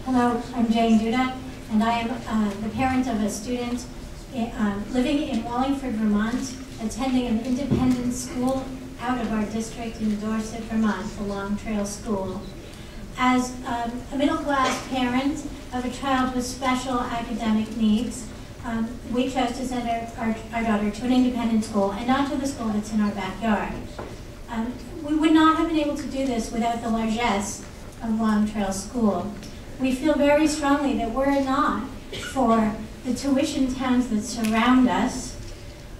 Hello, I'm Jane Duda, and I am the parent of a student living in Wallingford, Vermont, attending an independent school out of our district in Dorset, Vermont, the Long Trail School. As a middle-class parent of a child with special academic needs, we chose to send our daughter to an independent school and not to the school that's in our backyard. We would not have been able to do this without the largesse of Long Trail School. We feel very strongly that were it not for the tuition towns that surround us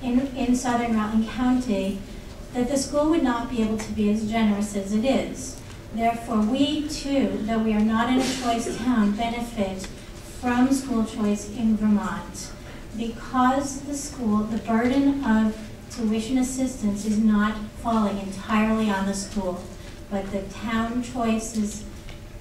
in southern Rutland County, that the school would not be able to be as generous as it is. Therefore, we too, though we are not in a choice town, benefit from school choice in Vermont. Because the burden of tuition assistance is not falling entirely on the school, but the town choices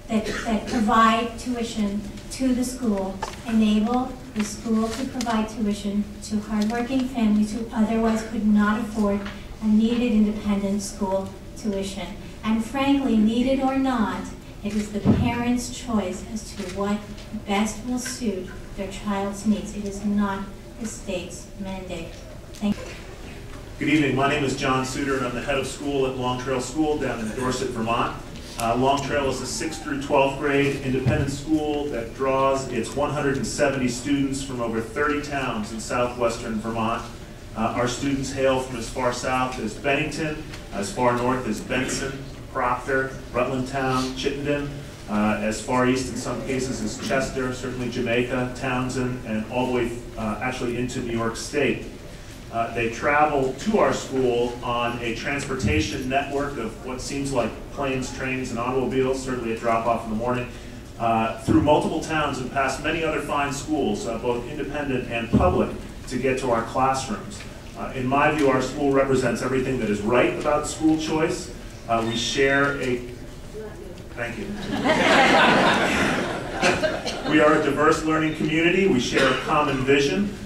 that provide tuition to the school enable the school to provide tuition to hardworking families who otherwise could not afford a needed independent school tuition. And frankly, needed or not, it is the parent's choice as to what best will suit their child's needs. It is not the state's mandate. Thank you. Good evening. My name is John Suter, and I'm the head of school at Long Trail School down in Dorset, Vermont. Long Trail is a 6th through 12th grade independent school that draws its 170 students from over 30 towns in southwestern Vermont. Our students hail from as far south as Bennington, as far north as Benson, Proctor, Rutland Town, Chittenden, as far east in some cases as Chester, certainly Jamaica, Townsend, and all the way actually into New York State. They travel to our school on a transportation network of what seems like planes, trains, and automobiles, certainly a drop-off in the morning, through multiple towns and past many other fine schools, both independent and public, to get to our classrooms. In my view, our school represents everything that is right about school choice. We share a... Thank you. We are a diverse learning community. We share a common vision.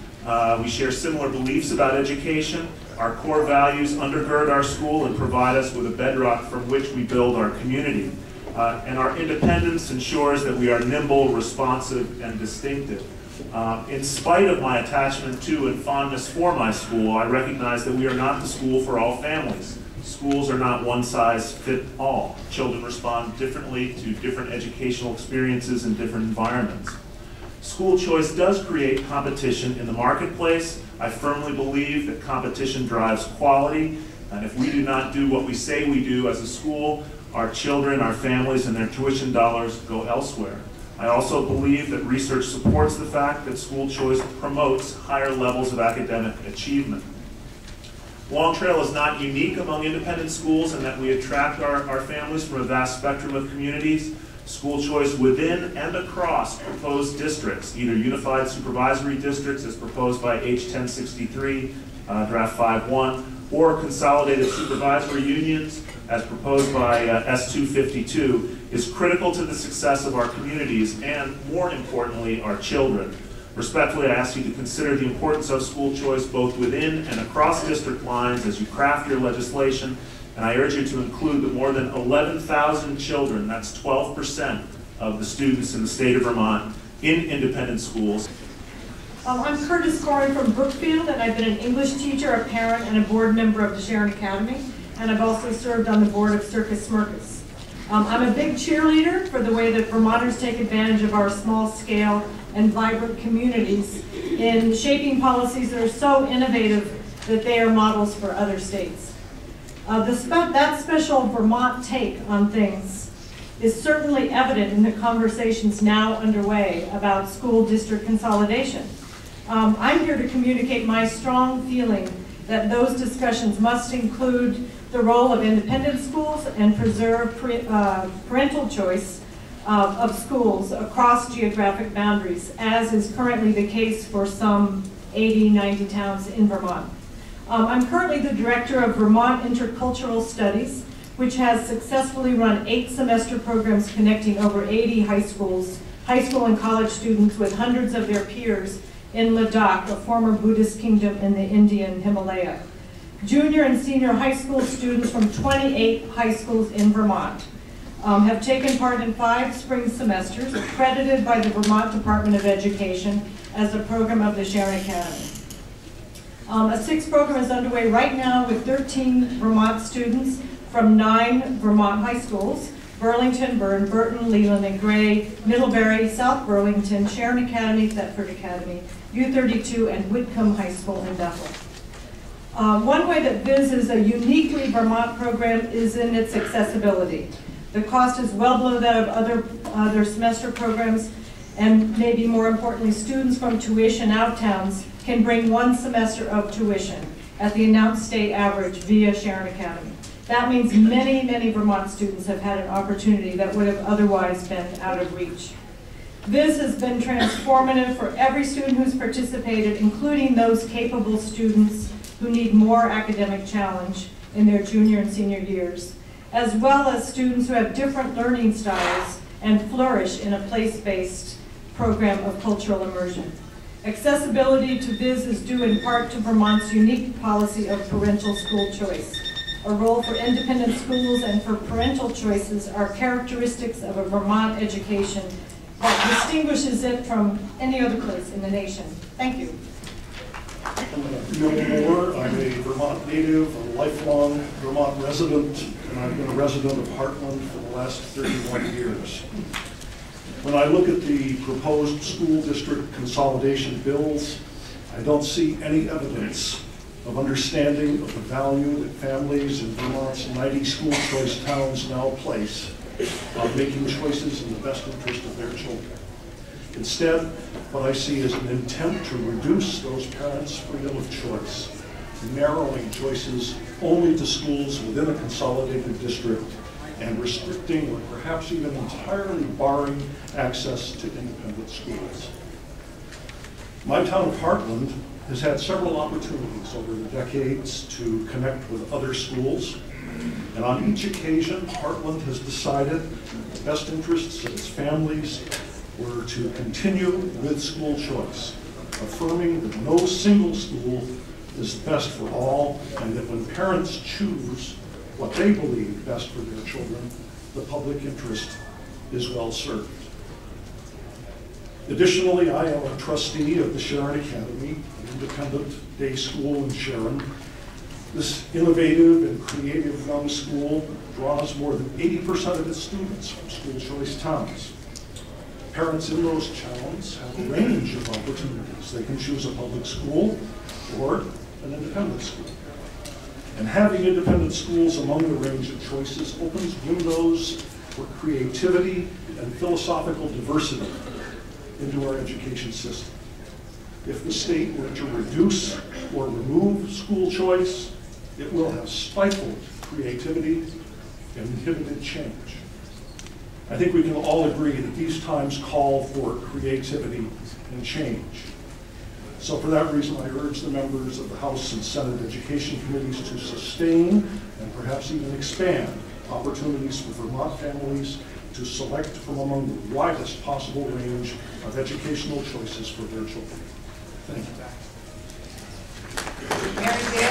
We share similar beliefs about education. Our core values undergird our school and provide us with a bedrock from which we build our community. And our independence ensures that we are nimble, responsive, and distinctive. In spite of my attachment to and fondness for my school, I recognize that we are not the school for all families. Schools are not one size fits all. Children respond differently to different educational experiences in different environments. School choice does create competition in the marketplace. I firmly believe that competition drives quality, and if we do not do what we say we do as a school, our children, our families, and their tuition dollars go elsewhere. I also believe that research supports the fact that school choice promotes higher levels of academic achievement. Long Trail is not unique among independent schools in that we attract our families from a vast spectrum of communities. School choice within and across proposed districts, either unified supervisory districts as proposed by H1063, draft 5.1, or consolidated supervisory unions as proposed by S252, is critical to the success of our communities and, more importantly, our children. Respectfully, I ask you to consider the importance of school choice both within and across district lines as you craft your legislation. And I urge you to include the more than 11,000 children, that's 12% of the students in the state of Vermont, in independent schools. I'm Curtis Corey from Brookfield, and I've been an English teacher, a parent, and a board member of the Sharon Academy, and I've also served on the board of Circus Smirkus. I'm a big cheerleader for the way that Vermonters take advantage of our small scale and vibrant communities in shaping policies that are so innovative that they are models for other states. That special Vermont take on things is certainly evident in the conversations now underway about school district consolidation. I'm here to communicate my strong feeling that those discussions must include the role of independent schools and preserve parental choice of schools across geographic boundaries, as is currently the case for some 80, 90 towns in Vermont. I'm currently the director of Vermont Intercultural Studies, which has successfully run 8-semester programs connecting over 80 high school and college students with hundreds of their peers in Ladakh, a former Buddhist kingdom in the Indian Himalaya. Junior and senior high school students from 28 high schools in Vermont. have taken part in 5 spring semesters accredited by the Vermont Department of Education as a program of the Sharon Academy. A 6th program is underway right now with 13 Vermont students from 9 Vermont high schools: Burlington, Byrne, Burton, Leland and Gray, Middlebury, South Burlington, Sharon Academy, Thetford Academy, U32, and Whitcomb High School in Bethel. One way that VIS is a uniquely Vermont program is in its accessibility. The cost is well below that of other semester programs, and maybe more importantly, students from tuition out towns can bring 1 semester of tuition at the announced state average via Sharon Academy. That means many, many Vermont students have had an opportunity that would have otherwise been out of reach. VIS has been transformative for every student who's participated, including those capable students who need more academic challenge in their junior and senior years, as well as students who have different learning styles and flourish in a place-based program of cultural immersion. Accessibility to VIS is due in part to Vermont's unique policy of parental school choice. A role for independent schools and for parental choices are characteristics of a Vermont education that distinguishes it from any other place in the nation. Thank you. I'm Bill Moore. I'm a Vermont native, a lifelong Vermont resident, and I've been a resident of Heartland for the last 31 years. When I look at the proposed school district consolidation bills, I don't see any evidence of understanding of the value that families in Vermont's 90 school choice towns now place on making choices in the best interest of their children. Instead, what I see is an intent to reduce those parents' freedom of choice, narrowing choices only to schools within a consolidated district and restricting or perhaps even entirely barring access to independent schools. My town of Heartland has had several opportunities over the decades to connect with other schools, and on each occasion, Heartland has decided the best interests of its families were to continue with school choice, affirming that no single school is best for all, and that when parents choose what they believe best for their children, the public interest is well served. Additionally, I am a trustee of the Sharon Academy, an independent day school in Sharon. This innovative and creative young school draws more than 80% of its students from school choice towns. Parents in those towns have a range of opportunities. They can choose a public school or an independent school. And having independent schools among the range of choices opens windows for creativity and philosophical diversity into our education system. If the state were to reduce or remove school choice, it will have stifled creativity and inhibited change. I think we can all agree that these times call for creativity and change. So for that reason, I urge the members of the House and Senate Education Committees to sustain and perhaps even expand opportunities for Vermont families to select from among the widest possible range of educational choices for their children. Thank you.